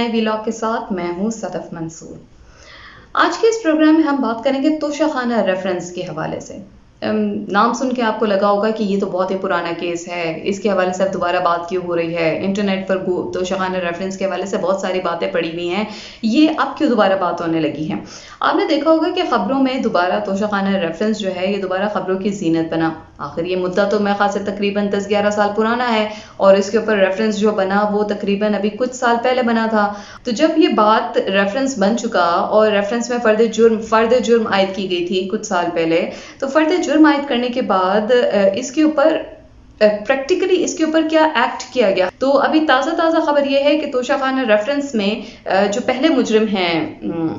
नए व्लॉग के साथ मैं हूं सदफ मंसूर। आज के इस प्रोग्राम में हम बात करेंगे तोशाखाना रेफरेंस के हवाले से। नाम सुन के आपको लगा होगा कि ये तो बहुत ही पुराना केस है, इसके हवाले से अब दोबारा बात क्यों हो रही है। इंटरनेट पर तोशाखाना रेफरेंस के हवाले से बहुत सारी बातें पड़ी हुई हैं, ये अब क्यों दोबारा बात होने लगी है। आपने देखा होगा कि खबरों में दोबारा तोशाखाना रेफरेंस जो है ये दोबारा खबरों की जीनत बना। आखिर ये मुद्दा तो मैं खास तकरीबन 10-11 साल पुराना है और इसके ऊपर रेफरेंस जो बना वो तकरीबन अभी कुछ साल पहले बना था। तो जब ये बात रेफरेंस बन चुका और रेफरेंस में फर्द जुर्म आयद की गई थी कुछ साल पहले, तो फर्द जुर्म आयद करने के बाद इसके ऊपर प्रैक्टिकली इसके ऊपर क्या एक्ट किया गया। तो अभी ताज़ा खबर यह है कि तोशाखाना रेफरेंस में जो पहले मुजरिम हैं,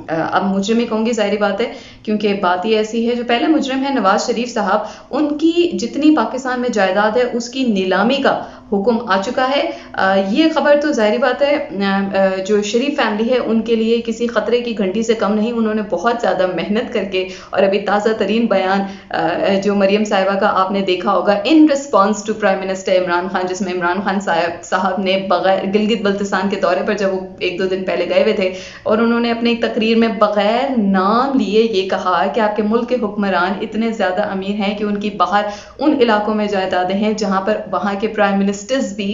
अब मुजरिम ही कहूँगी, जाहिर बात है क्योंकि बात ही ऐसी है, जो पहले मुजरिम है नवाज शरीफ साहब, उनकी जितनी पाकिस्तान में जायदाद है उसकी नीलामी का हुक्म आ चुका है। ये खबर तो जाहिर बात है जो शरीफ फैमिली है उनके लिए किसी खतरे की घंटी से कम नहीं। उन्होंने बहुत ज़्यादा मेहनत करके, और अभी ताज़ा तरीन बयान जो मरियम साहिबा का आपने देखा होगा in response to prime minister Imran Khan, जिसमें इमरान खान साहब ने बगैर गिलगित बल्तिस्तान के दौरे पर जब वो 1-2 दिन पहले गए हुए थे और उन्होंने अपने एक तकरीर में बगैर नाम लिए ये कहा कि आपके मुल्क के हुक्मरान इतने ज़्यादा अमीर हैं कि उनकी बाहर उन इलाकों में जायदादें हैं जहाँ पर वहाँ के प्राइम मिनिस्टर्स भी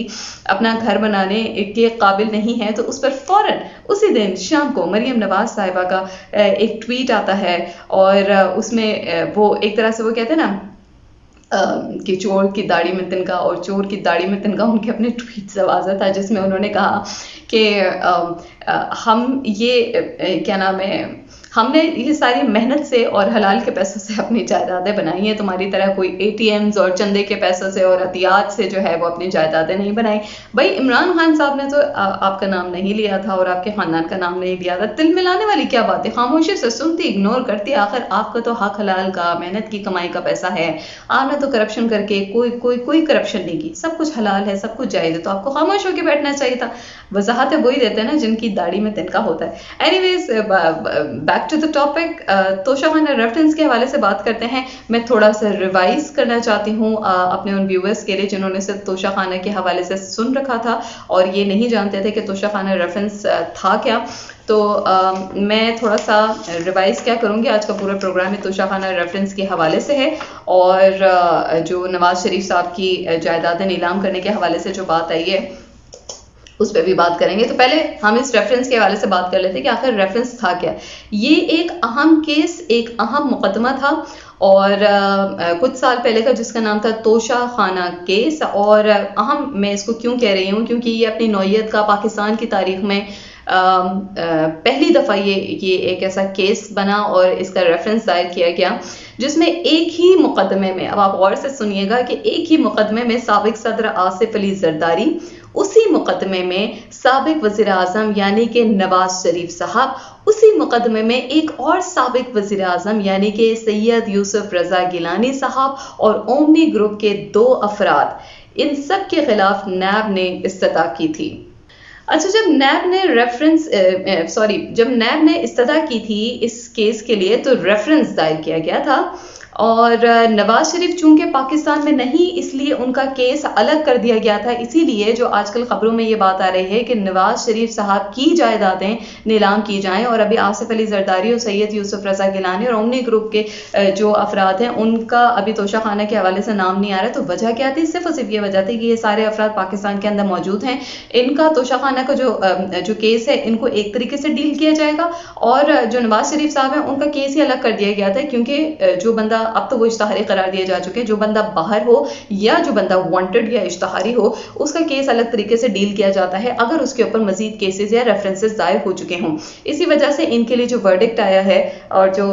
अपना घर बनाने के काबिल नहीं है। तो उस पर फौरन उसी दिन शाम को मरियम नवाज साहिबा का एक ट्वीट आता है और उसमें वो एक तरह से वो कहते हैं ना कि चोर की दाढ़ी में तिनका और चोर की दाढ़ी में तिनका, उनके अपने ट्वीट से वाज़ा था जिसमें उन्होंने कहा कि हम ये क्या नाम है, हमने ये सारी मेहनत से और हलाल के पैसों से अपनी जायदादें बनाई हैं, तुम्हारी तरह कोई ATMs और चंदे के पैसों से और अतियात से जो है वो अपनी जायदादें नहीं बनाई। भाई इमरान खान साहब ने तो आपका नाम नहीं लिया था और आपके खानदान का नाम नहीं लिया था। तिल मिलाने वाली क्या बात है, खामोशी से सुनती, इग्नोर करती। आखिर आपका तो हक हलाल का, मेहनत की कमाई का पैसा है। आपने तो करप्शन करके कोई करप्शन नहीं की, सब कुछ हलाल है, सब कुछ जायज़ है, तो आपको खामोश होकर बैठना चाहिए था। वजाहतें वही देते हैं ना जिनकी दाढ़ी में तिनका होता है। Anyways back to the topic, Toshakhana reference के हवाले से बात करते हैं। मैं थोड़ा सा रिवाइज करना चाहती हूँ अपने उन व्यूअर्स के लिए जिन्होंने सिर्फ तोशाखाना के हवाले से सुन रखा था और ये नहीं जानते थे कि तोशाखाना रेफरेंस था क्या। तो मैं थोड़ा सा रिवाइज क्या करूँगी, आज का पूरा प्रोग्राम है तोशाखाना रेफरेंस के हवाले से है और जो नवाज शरीफ साहब की जायदादें नीलाम करने के हवाले से जो बात आई है उस पर भी बात करेंगे। तो पहले हम इस रेफरेंस के हवाले से बात कर लेते हैं कि आखिर रेफरेंस था क्या। ये एक अहम केस, एक अहम मुकदमा था और कुछ साल पहले का, जिसका नाम था तोशाखाना केस। और अहम मैं इसको क्यों कह रही हूँ, क्योंकि ये अपनी नौइयत का पाकिस्तान की तारीख में पहली दफ़ा ये एक ऐसा केस बना और इसका रेफरेंस दायर किया गया जिसमें एक ही मुकदमे में, अब आप गौर से सुनिएगा कि एक ही मुकदमे में साबिक सदर आसिफ अली जरदारी, उसी मुकदमे में साबिक वज़ीर आज़म यानी कि नवाज शरीफ साहब, उसी मुकदमे में एक और साबिक वज़ीर आज़म यानी कि सैयद यूसुफ रज़ा गिलानी साहब और ओमनी ग्रुप के 2 अफराद, इन सब के खिलाफ नैब ने इस्तदा की थी। अच्छा, जब नैब ने इस्तदा की थी इस केस के लिए तो रेफरेंस दायर किया गया था और नवाज शरीफ चूंकि पाकिस्तान में नहीं इसलिए उनका केस अलग कर दिया गया था। इसीलिए जो आजकल खबरों में ये बात आ रही है कि नवाज शरीफ साहब की जायदादें नीलाम की जाएं और अभी आसिफ अली जरदारी और सैयद यूसुफ रज़ा गिलानी और ओमनी ग्रुप के जो अफराद हैं उनका अभी तोशाखाना के हवाले से नाम नहीं आ रहा है। तो वजह क्या थी? सिर्फ और सिर्फ ये वजह थी कि ये सारे अफराद पाकिस्तान के अंदर मौजूद हैं, इनका तोशाखाना का जो केस है इनको एक तरीके से डील किया जाएगा और जो नवाज शरीफ साहब हैं उनका केस ही अलग कर दिया गया था, क्योंकि जो बंदा, अब तो वो इश्तहारी करार दिए जा चुके हैं, जो बंदा बाहर हो या जो बंदा वांटेड या इश्तहारी हो उसका केस अलग तरीके से डील किया जाता है अगर उसके ऊपर मजीद केसेस या रेफरेंसेस दायर हो चुके हों। इसी वजह से इनके लिए जो वर्डिक्ट आया है और जो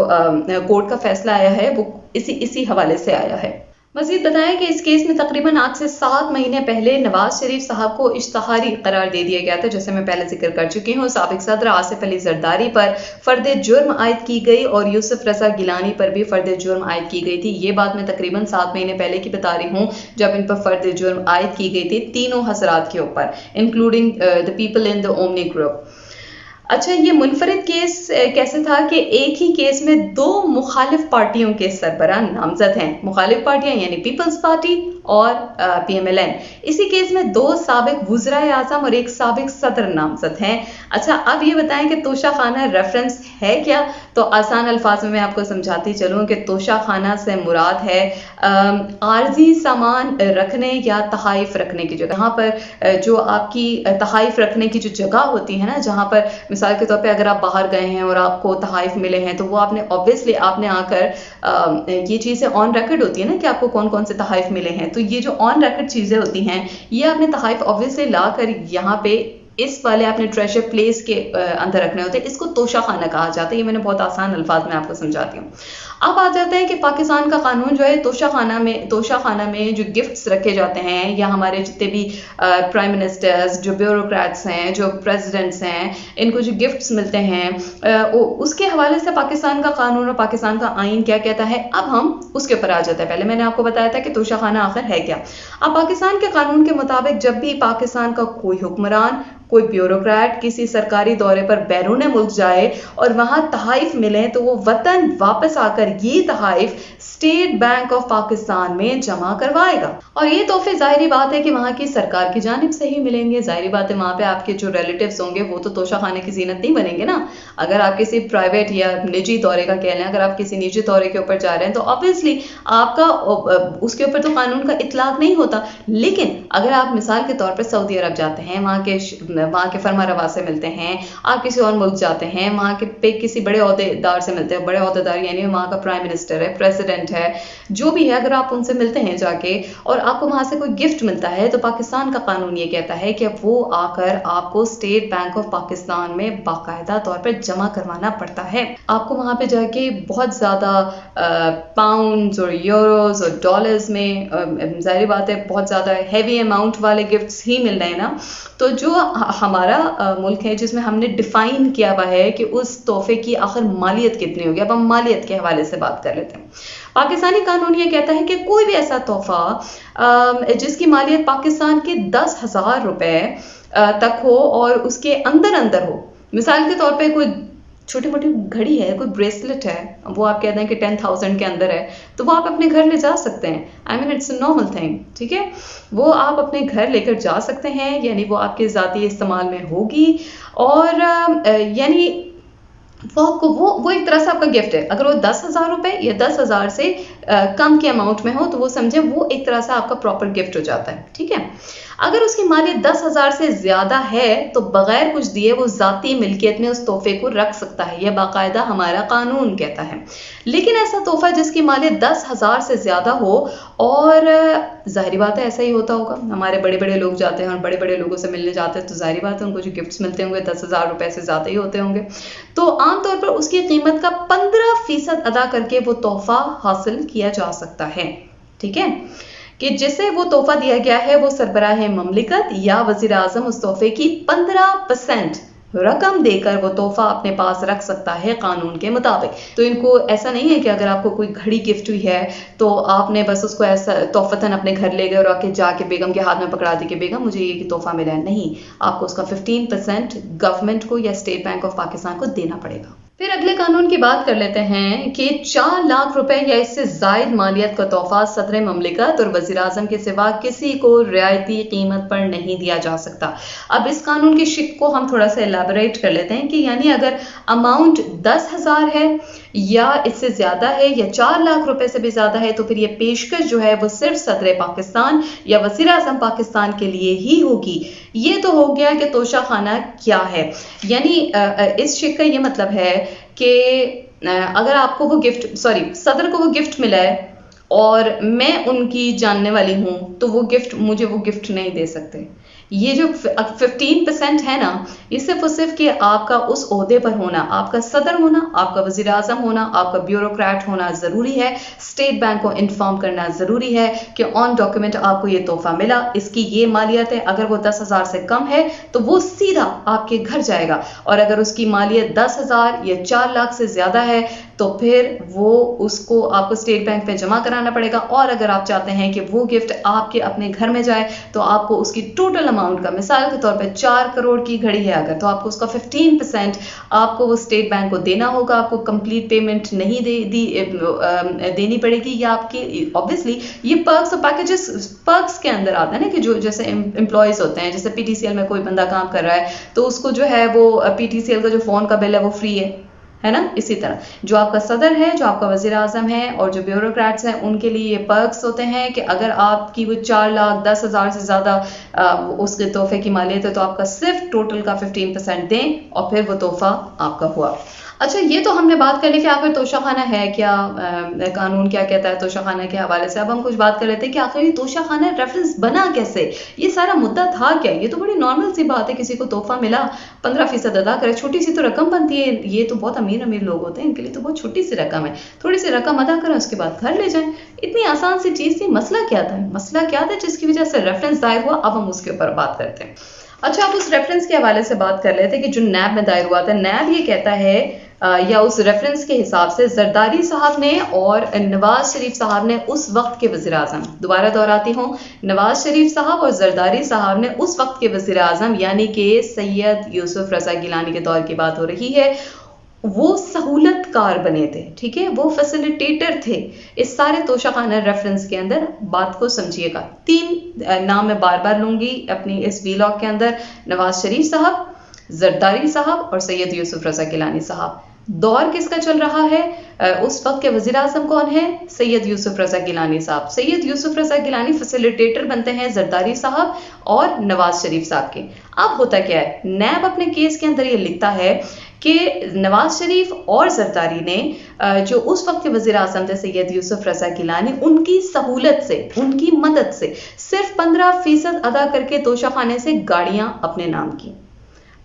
कोर्ट का फैसला आया है वो इसी हवाले से आया है। मजीद बताया कि इस केस में तकरीबन आज से 7 महीने पहले नवाज शरीफ साहब को इश्तहारी करार दे दिया गया था, जैसे मैं पहले जिक्र कर चुकी हूँ। साबिक सदर आसिफ अली जरदारी पर फर्द जुर्म आयद की गई और यूसुफ रज़ा गिलानी पर भी फर्द जुर्म आयद की गई थी। ये बात मैं तकरीबन 7 महीने पहले की बता रही हूँ जब इन पर फर्द जुर्म आयद की गई थी तीनों हजरात के ऊपर, including the people in the omni group. अच्छा, ये मुनफरिद केस कैसे था कि एक ही केस में 2 मुखालिफ पार्टियों के सरबराह नामजद हैं। मुखालिफ पार्टियां यानी पीपल्स पार्टी और PMLN। इसी केस में 2 साबिक वुज़राए आज़म और 1 साबिक सदर नामजद हैं। अच्छा, अब ये बताएं कि तोशाखाना रेफरेंस है क्या? तो आसान अल्फाज में मैं आपको समझाती चलूँ कि तोशाखाना से मुराद है आर्जी सामान रखने या तहाइफ रखने की जगह। यहाँ पर जो आपकी तहाइफ रखने की जो जगह होती है ना, जहाँ पर मिसाल के तौर पे अगर आप बाहर गए हैं और आपको तहाइफ मिले हैं, तो वो आपने ऑब्वियसली आपने आकर ये चीज़ें ऑन रिकॉर्ड होती है ना कि आपको कौन कौन से तहाइफ मिले हैं। तो ये जो ऑन रिकॉर्ड चीज़ें होती हैं, ये आपने तहाइफ ऑब्वियसली ला कर यहाँ पे इस वाले अपने ट्रेजर प्लेस के अंदर रखने होते हैं। इसको तोशाखाना कहा जाता है। ये मैंने बहुत आसान अल्फाज में आपको समझाती हूँ। अब आ जाते हैं कि पाकिस्तान का कानून जो है तोशाखाना में जो गिफ्ट्स रखे जाते हैं, या हमारे जितने भी प्राइम मिनिस्टर्स, जो ब्यूरोक्रेट्स हैं, जो प्रेसिडेंट्स हैं, इनको जो गिफ्ट्स मिलते हैं, उसके हवाले से पाकिस्तान का कानून और पाकिस्तान का आइन क्या कहता है, अब हम उसके ऊपर आ जाते हैं। पहले मैंने आपको बताया था कि तोशाखाना आखिर है क्या। अब पाकिस्तान के कानून के मुताबिक जब भी पाकिस्तान का कोई हुक्मरान, कोई ब्यूरोक्रेट किसी सरकारी दौरे पर बैरून मुल्क जाए और वहां तहाइफ मिले, तो वो वतन वापस आकर ये तहाइफ स्टेट बैंक ऑफ पाकिस्तान में जमा करवाएगा। और ये तोहफे जाहिर बात है कि वहां की सरकार की जानिब से ही मिलेंगे। जाहिर बात है वहां पे आपके जो रिलेटिव्स होंगे वो तो तोशाखाने की जीनत नहीं बनेंगे ना। अगर आप किसी प्राइवेट या निजी दौरे का कह लें, अगर आप किसी निजी दौरे के ऊपर जा रहे हैं तो ऑब्वियसली आपका उसके ऊपर तो कानून का इतलाक नहीं होता। लेकिन अगर आप मिसाल के तौर पर सऊदी अरब जाते हैं, वहाँ के फरमारवा से मिलते हैं, आप किसी और मुल्क जाते हैं, वहाँ के पे किसी बड़े ओहदेदार से मिलते हैं, बड़े ओहदेदार यानी वहाँ का प्राइम मिनिस्टर है, प्रेसिडेंट है, जो भी है, अगर आप उनसे मिलते हैं जाके और आपको वहाँ से कोई गिफ्ट मिलता है, तो पाकिस्तान का कानून ये कहता है कि वो आकर आपको स्टेट बैंक ऑफ पाकिस्तान में बाकायदा तौर पर जमा करवाना पड़ता है। आपको वहाँ पे जाके बहुत ज़्यादा पाउंड्स और यूरोज और डॉलर्स में जाहिर बात है बहुत ज़्यादा हैवी अमाउंट वाले गिफ्ट्स ही मिल रहे हैं ना। तो जो हमारा मुल्क है जिसमें हमने डिफाइन किया हुआ है कि उस तोहफे की आखिर मालियत कितनी होगी, अब हम मालियत के हवाले से बात कर लेते हैं। पाकिस्तानी कानून ये कहता है कि कोई भी ऐसा तोहफा जिसकी मालियत पाकिस्तान के 10,000 रुपए तक हो और उसके अंदर अंदर हो, मिसाल के तौर पे कोई छोटी मोटी घड़ी है, कोई ब्रेसलेट है, वो आप कहते हैं कि 10,000 के अंदर है, तो वो आप अपने घर ले जा सकते हैं। I mean it's a normal thing, ठीक है, वो आप अपने घर लेकर जा सकते हैं, यानी वो आपके ज़ाती इस्तेमाल में होगी। और यानी वो एक तरह से आपका गिफ्ट है। अगर वो 10,000 रुपए या 10,000 से कम के अमाउंट में हो, तो वो समझे वो एक तरह से आपका प्रॉपर गिफ्ट हो जाता है, ठीक है। अगर उसकी मालियत 10,000 से ज्यादा है तो बगैर कुछ दिए वो जाती मिल्कियत में उस तोहफे को रख सकता है, यह बाकायदा हमारा कानून कहता है। लेकिन ऐसा तोहफा जिसकी मालियत 10,000 से ज्यादा हो, और जाहिर बात है ऐसा ही होता होगा, हमारे बड़े बड़े लोग जाते हैं और बड़े बड़े लोगों से मिलने जाते हैं, तो जाहिर बात है उनको जो गिफ्ट्स मिलते होंगे 10,000 रुपए से ज्यादा ही होते होंगे। तो आमतौर पर उसकी कीमत का 15% अदा करके वो तोहफा हासिल किया जा सकता है, ठीक है, कि जिसे वो तोहफा दिया गया है वो सरबराह ममलिकत या वजीर आजम उस तोहफे की 15% रकम देकर वो तोहफा अपने पास रख सकता है कानून के मुताबिक। तो इनको ऐसा नहीं है कि अगर आपको कोई घड़ी गिफ्ट हुई है तो आपने बस उसको ऐसा तोहफतन अपने घर ले गए और आके जाके बेगम के हाथ में पकड़ा दी कि बेगम मुझे ये तोहफा मिला है। नहीं, आपको उसका 15% गवर्नमेंट को या स्टेट बैंक ऑफ पाकिस्तान को देना पड़ेगा। फिर अगले कानून की बात कर लेते हैं कि 4 लाख रुपए या इससे जायद मालियत का तोहफा सदर ममलिकत और वजीर आजम के सिवा किसी को रियायती कीमत पर नहीं दिया जा सकता। अब इस कानून की शिक को हम थोड़ा सा एलाबोरेट कर लेते हैं कि यानी अगर अमाउंट 10,000 है या इससे ज्यादा है या 4 लाख रुपए से भी ज्यादा है, तो फिर ये पेशकश जो है वो सिर्फ सदर पाकिस्तान या वजीर आजम पाकिस्तान के लिए ही होगी। ये तो हो गया कि तोशाखाना क्या है। यानी इस शिक का ये मतलब है कि अगर आपको वो गिफ्ट सदर को वो गिफ्ट मिला है और मैं उनकी जानने वाली हूं, तो वो गिफ्ट मुझे वो गिफ्ट नहीं दे सकते। ये जो 15% है ना, ये सिर्फ और सिर्फ कि आपका उस ओहदे पर होना, आपका सदर होना, आपका वजीर आजम होना, आपका ब्यूरोक्रेट होना जरूरी है, स्टेट बैंक को इन्फॉर्म करना जरूरी है कि ऑन डॉक्यूमेंट आपको ये तोहफा मिला, इसकी ये मालियत है। अगर वो 10,000 से कम है तो वो सीधा आपके घर जाएगा, और अगर उसकी मालियत 10,000 या 4 लाख से ज्यादा है तो फिर वो उसको आपको स्टेट बैंक पे जमा कराना पड़ेगा। और अगर आप चाहते हैं कि वो गिफ्ट आपके अपने घर में जाए तो आपको उसकी टोटल अमाउंट का, मिसाल के तौर पे 4 करोड़ की घड़ी है अगर, तो आपको उसका 15% आपको वो स्टेट बैंक को देना होगा। आपको कंप्लीट पेमेंट नहीं देनी पड़ेगी। या आपकी ऑब्वियसली ये पर्क्स और पैकेजेस पर्क्स के अंदर आता है ना, कि जो जैसे एम्प्लॉयज होते हैं, जैसे पीटीसीएल में कोई बंदा काम कर रहा है तो उसको जो है वो पीटीसीएल का जो फोन का बिल है वो फ्री है ना। इसी तरह जो आपका सदर है, जो आपका वजीर आजम है और जो ब्यूरोक्रेट्स हैं, उनके लिए ये पर्क्स होते हैं कि अगर आपकी वो 4,10,000 से ज़्यादा उसके तोहफे की मालियत है तो आपका सिर्फ टोटल का 15% दें और फिर वो तोहफा आपका हुआ। अच्छा, ये तो हमने बात कर ली कि आखिर तोशाखाना है क्या, कानून क्या कहता है तोशाखाना के हवाले से। अब हम कुछ बात कर लेते हैं कि आखिर ये तोशाखाना रेफरेंस बना कैसे, ये सारा मुद्दा था क्या। ये तो बड़ी नॉर्मल सी बात है, किसी को तोहफा मिला 15% अदा करे, छोटी सी तो रकम बनती है। ये तो बहुत अमीर अमीर लोग होते हैं, इनके लिए तो बहुत छोटी सी रकम है, थोड़ी सी रकम अदा करें उसके बाद घर ले जाएं, इतनी आसान सी चीज़ थी। मसला क्या था जिसकी वजह से रेफरेंस दायर हुआ। अब हम उसके ऊपर बात करते हैं। अच्छा, आप उस रेफरेंस के हवाले से बात कर लेते हैं कि जो नैब में दायर हुआ था। नैब ये कहता है या उस रेफरेंस के हिसाब से जरदारी साहब ने और नवाज शरीफ साहब ने उस वक्त के वज़ीर आज़म, दोबारा दोहराती हूँ, नवाज शरीफ साहब और जरदारी साहब ने उस वक्त के वज़ीर आज़म यानी कि सैयद यूसुफ रज़ा गिलानी के दौर की बात हो रही है, वो सहूलतकार बने थे, ठीक है, वो फैसिलिटेटर थे इस सारे तोशाखाना रेफरेंस के अंदर। बात को समझिएगा, 3 नाम मैं बार बार लूंगी अपनी इस वीलॉग के अंदर, नवाज शरीफ साहब, जरदारी साहब और सैयद यूसुफ रज़ा गिलानी साहब। दौर किसका चल रहा है, उस वक्त के वज़ीर आज़म कौन है, सैयद यूसुफ रज़ा गिलानी साहब। सैयद यूसुफ रज़ा गिलानी फैसिलिटेटर बनते हैं जरदारी साहब और नवाज शरीफ साहब के। अब होता क्या है, नैब अपने केस के अंदर ये लिखता है कि नवाज शरीफ और जरदारी ने जो उस वक्त के वज़ीर आज़म थे सैयद यूसुफ रज़ा गिलानी, उनकी सहूलत से, उनकी मदद से सिर्फ 15% अदा करके तोशाखाने से गाड़ियां अपने नाम की।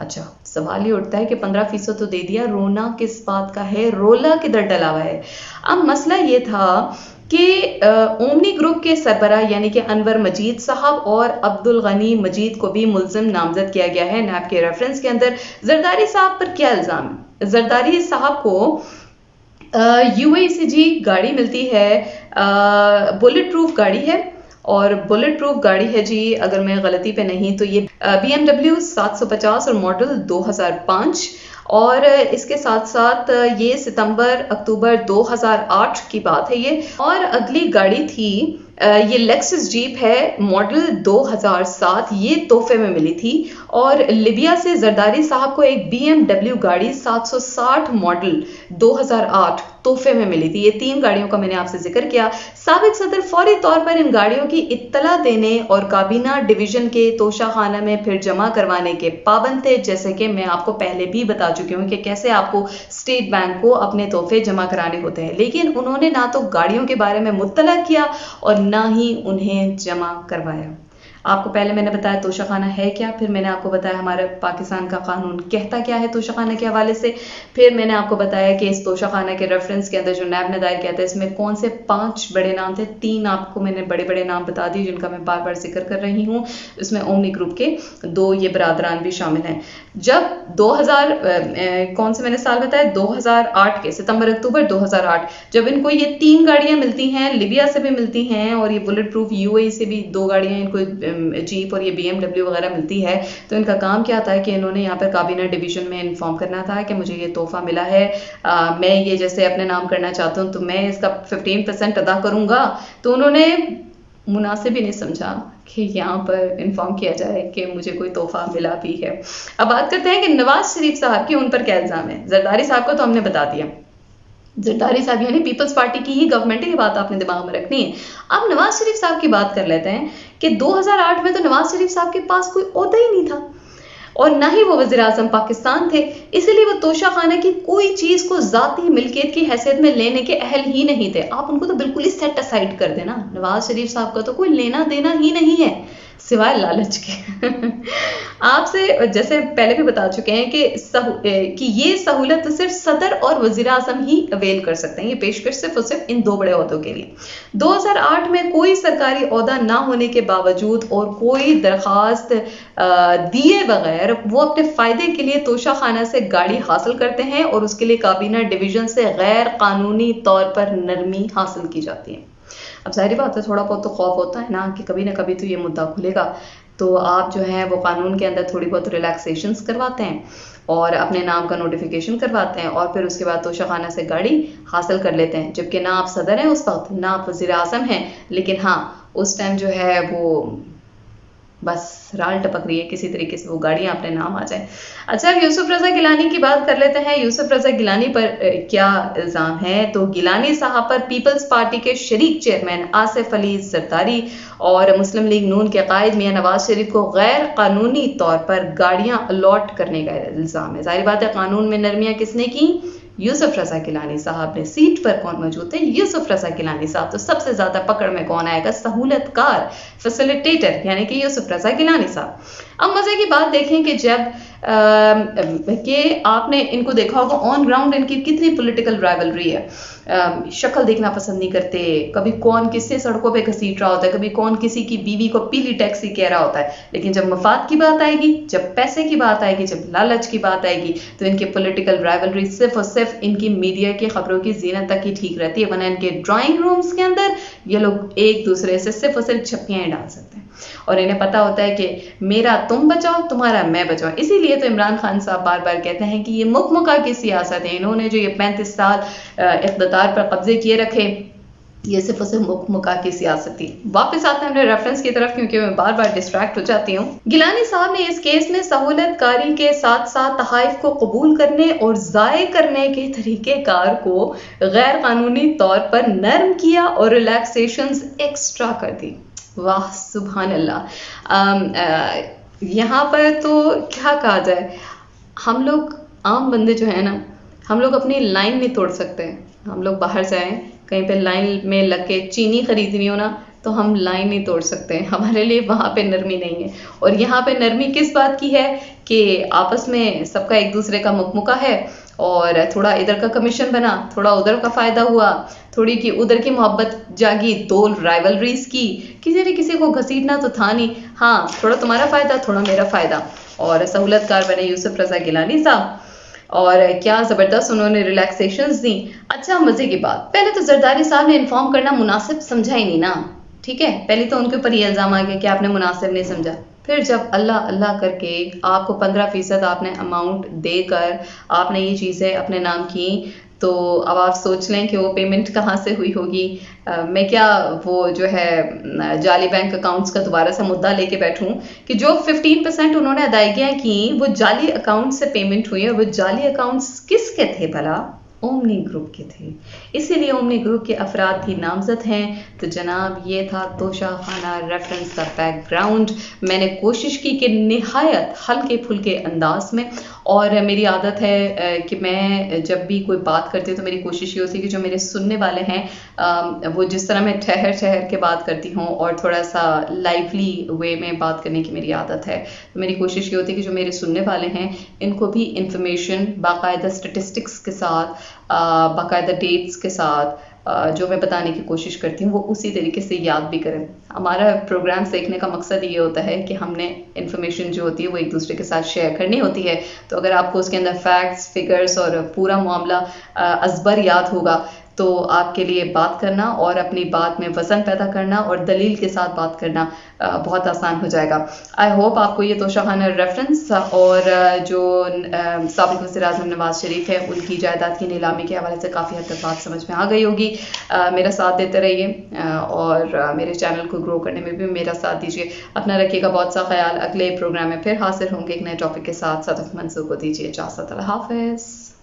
अच्छा, सवाल ये उठता है कि 15% तो दे दिया, रोना किस बात का है, रोला किधर डला हुआ है। अब मसला ये था कि ओमनी ग्रुप के सरबरा यानी कि अनवर मजीद साहब और अब्दुल गनी मजीद को भी मुल्जिम नामजद किया गया है नैब के रेफरेंस के अंदर। जरदारी साहब पर क्या इल्ज़ाम है, जरदारी साहब को यूएई से जी गाड़ी मिलती है, बुलेट प्रूफ गाड़ी है, और बुलेट प्रूफ गाड़ी है जी, अगर मैं गलती पे नहीं तो ये BMW 750 और मॉडल 2005, और इसके साथ साथ ये सितंबर अक्टूबर 2008 की बात है ये। और अगली गाड़ी थी ये लेक्सस जीप है मॉडल 2007, ये तोहफे में मिली थी। और लिबिया से जरदारी साहब को एक BMW गाड़ी 760 मॉडल 2008 तोहफे में मिली थी। ये 3 गाड़ियों का मैंने आपसे जिक्र किया। साबिक सदर फौरी तौर पर इन गाड़ियों की इत्तला देने और काबीना डिवीजन के तोशाखाना में फिर जमा करवाने के पाबंद थे, जैसे कि मैं आपको पहले भी बता चुकी हूँ कि कैसे आपको स्टेट बैंक को अपने तोहफे जमा कराने होते हैं। लेकिन उन्होंने ना तो गाड़ियों के बारे में मुत्तला किया और ना ही उन्हें जमा करवाया। आपको पहले मैंने बताया तोशाखाना है क्या, फिर मैंने आपको बताया हमारे पाकिस्तान का कानून कहता क्या है तोशाखाना के हवाले से, फिर मैंने आपको बताया कि इस तोशाखाना के रेफरेंस के अंदर जो नैब ने दायर किया था इसमें कौन से 5 बड़े नाम थे। 3 आपको मैंने बड़े बड़े नाम बता दिए जिनका मैं बार बार जिक्र कर रही हूँ। इसमें ओमनी ग्रुप के 2 ये बरादरान भी शामिल हैं। जब 2000 कौन से मैंने साल बताया, 2008 के सितंबर अक्टूबर 2008, जब इनको ये 3 गाड़ियां मिलती हैं, लिबिया से भी मिलती हैं और ये बुलेट प्रूफ यूएई से भी 2 गाड़ियां इनको जीप और ये BMW वगैरह मिलती है, तो इनका काम क्या था कि इन्होंने यहाँ पर काबीना डिवीजन में इन्फॉर्म करना था कि मुझे ये तोहफा मिला है, मैं ये जैसे अपने नाम करना चाहता हूँ तो मैं इसका 15% अदा करूंगा। तो उन्होंने मुनासिब ही नहीं समझा कि यहाँ पर इन्फॉर्म किया जाए कि मुझे कोई तोहफा मिला भी है। अब बात करते हैं कि नवाज शरीफ साहब के उन पर क्या इल्ज़ाम है। जरदारी साहब को तो हमने बता दिया, जरदारी साहब यानी पीपल्स पार्टी की ही गवर्नमेंट है, ये बात आपने दिमाग में रखनी है। अब नवाज शरीफ साहब की बात कर लेते हैं कि 2008 में तो नवाज शरीफ साहब के पास कोई ओहदा ही नहीं था और ना ही वो वज़ीर आज़म पाकिस्तान थे, इसलिए वो तोशाखाना की कोई चीज़ को ज़ाती मिल्कियत की हैसियत में लेने के अहल ही नहीं थे। आप उनको तो बिल्कुल ही सेट असाइड कर देना, नवाज शरीफ साहब का तो कोई लेना देना ही नहीं है सिवाय लालच के। आपसे जैसे पहले भी बता चुके हैं कि ये सहूलत तो सिर्फ सदर और वज़ीर आज़म ही अवेल कर सकते हैं, ये पेशकश सिर्फ और सिर्फ इन 2 बड़े ओहदों के लिए। 2008 में कोई सरकारी ओहदा ना होने के बावजूद और कोई दरखास्त दिए बगैर वो अपने फ़ायदे के लिए तोशाखाना से गाड़ी हासिल करते हैं और उसके लिए काबीना डिवीजन से गैर कानूनी तौर पर नरमी हासिल की जाती है। अब जाहिर बात है थोड़ा बहुत तो खौफ होता है ना कि कभी ना कभी तो ये मुद्दा खुलेगा। तो आप जो है वो कानून के अंदर थोड़ी बहुत रिलैक्सेशंस करवाते हैं और अपने नाम का नोटिफिकेशन करवाते हैं और फिर उसके बाद तोशाखाना से गाड़ी हासिल कर लेते हैं, जबकि ना आप सदर हैं उस वक्त, ना आप वज़ीर आज़म हैं, लेकिन हाँ उस टाइम जो है वो बस राल टपक रही है किसी तरीके से वो गाड़ियां अपने नाम आ जाए। अच्छा, अब यूसुफ रजा गिलानी की बात कर लेते हैं। यूसुफ रजा गिलानी पर क्या इल्ज़ाम है? तो गिलानी साहब पर पीपल्स पार्टी के शरीक चेयरमैन आसिफ अली जरदारी और मुस्लिम लीग नून के कायद मियां नवाज शरीफ को गैर कानूनी तौर पर गाड़ियां अलॉट करने का इल्ज़ाम है। जाहिर बात है कानून में नरमियां किसने की? यूसुफ रजा गिलानी साहब ने। सीट पर कौन मौजूद थे? यूसुफ रजा गिलानी साहब। तो सबसे ज्यादा पकड़ में कौन आएगा? सहूलतकार, फैसिलिटेटर, यानी कि यूसुफ रजा गिलानी साहब। अब मजे की बात देखें कि जब कि आपने इनको देखा होगा ऑन ग्राउंड इनकी कितनी पॉलिटिकल राइवलरी है। शक्ल देखना पसंद नहीं करते, कभी कौन किससे सड़कों पे घसीट रहा होता है, कभी कौन किसी की बीवी को पीली टैक्सी कह रहा होता है, लेकिन जब मफाद की बात आएगी, जब पैसे की बात आएगी, जब लालच की बात आएगी, तो इनकी पॉलिटिकल राइवलरी सिर्फ और सिर्फ इनकी मीडिया की खबरों की जीनत तक ही ठीक रहती है, वरना इनके ड्राइंग रूम्स के अंदर ये लोग एक दूसरे से सिर्फ और सिर्फ छप्पियां डाल सकते हैं और इन्हें पता होता है कि मेरा तुम बचाओ, तुम्हारा मैं बचाओ। इसीलिए तो इमरान खान साहब बार बार कहते हैं कि ये मुकमुका की सियासत है। इन्होंने जो ये 35 साल इक़्तिदार पर कब्जे किए रखे, ये सिर्फ और सिर्फ मुकमुका की सियासत थी। वापस आते हैं अपने रेफरेंस की तरफ, क्योंकि मैं बार बार डिस्ट्रैक्ट हो जाती हूँ। गिलानी साहब ने इस केस में सहूलतकारी के साथ साथ तहाइफ को कबूल करने और ज़ाय करने के तरीक़ेकार को गैर कानूनी तौर पर नर्म किया और रिलैक्सेशंस एक्स्ट्रा कर दी। वाह सुभान अल्लाह। यहाँ पर तो क्या कहा जाए, हम लोग आम बंदे जो है ना, हम लोग अपनी लाइन नहीं तोड़ सकते। हम लोग बाहर जाएं, कहीं पे लाइन में लग के चीनी खरीदनी हो ना, तो हम लाइन नहीं तोड़ सकते, हमारे लिए वहाँ पे नरमी नहीं है। और यहाँ पे नरमी किस बात की है कि आपस में सबका एक दूसरे का मुकमुका है और थोड़ा इधर का कमीशन बना, थोड़ा उधर का फ़ायदा हुआ, थोड़ी की उधर की मोहब्बत जागी, दो राइवलरीज की, किसी ने किसी को घसीटना तो था नहीं, हाँ थोड़ा तुम्हारा फ़ायदा थोड़ा मेरा फ़ायदा। और सहूलतकार बने यूसुफ रजा गिलानी साहब और क्या ज़बरदस्त उन्होंने रिलैक्सेशंस दी। अच्छा मज़े की बात, पहले तो जरदारी साहब ने इन्फॉर्म करना मुनासिब समझा ही नहीं ना, ठीक है, पहले तो उनके ऊपर ये इल्ज़ाम आ गया कि आपने मुनासिब नहीं समझा। फिर जब अल्लाह अल्लाह करके आपको 15% आपने अमाउंट देकर आपने ये चीज़ें अपने नाम की, तो अब आप सोच लें कि वो पेमेंट कहाँ से हुई होगी। मैं क्या वो जो है जाली बैंक अकाउंट्स का दोबारा से मुद्दा लेके बैठूं कि जो 15% उन्होंने अदायगियाँ की वो जाली अकाउंट से पेमेंट हुई, और वो जाली अकाउंट्स किसके थे भला? ओमनी ग्रुप के थे। इसीलिए ओमनी ग्रुप के अफराद भी नामजद हैं। तो जनाब ये था तोशाखाना रेफरेंस का बैकग्राउंड। मैंने कोशिश की कि निहायत हल्के फुल्के अंदाज में, और मेरी आदत है कि मैं जब भी कोई बात करती हूँ तो मेरी कोशिश ये होती है कि जो मेरे सुनने वाले हैं वो जिस तरह मैं ठहर ठहर के बात करती हूँ और थोड़ा सा लाइवली वे में बात करने की मेरी आदत है, तो मेरी कोशिश ये होती है कि जो मेरे सुनने वाले हैं इनको भी इंफॉर्मेशन बाकायदा स्टेटिस्टिक्स के साथ, बाकायदा डेट्स के साथ जो मैं बताने की कोशिश करती हूँ वो उसी तरीके से याद भी करें। हमारा प्रोग्राम देखने का मकसद ये होता है कि हमने इन्फॉर्मेशन जो होती है वो एक दूसरे के साथ शेयर करनी होती है। तो अगर आपको उसके अंदर फैक्ट्स, फिगर्स और पूरा मामला अज़बर याद होगा तो आपके लिए बात करना और अपनी बात में वज़न पैदा करना और दलील के साथ बात करना बहुत आसान हो जाएगा। आई होप आपको ये तोशाखाना रेफरेंस और जो साबिक़ वज़ीर-ए-आज़म नवाज शरीफ है उनकी जायदाद की नीलामी के हवाले से काफ़ी हद तक बात समझ में आ गई होगी। मेरा साथ देते रहिए और मेरे चैनल को ग्रो करने में भी मेरा साथ दीजिए। अपना रखिएगा बहुत सा ख्याल। अगले प्रोग्राम में फिर हाजिर होंगे एक नए टॉपिक के साथ। सदफ मंसूर को दीजिए इजाज़त। अल्लाह हाफ़िज़।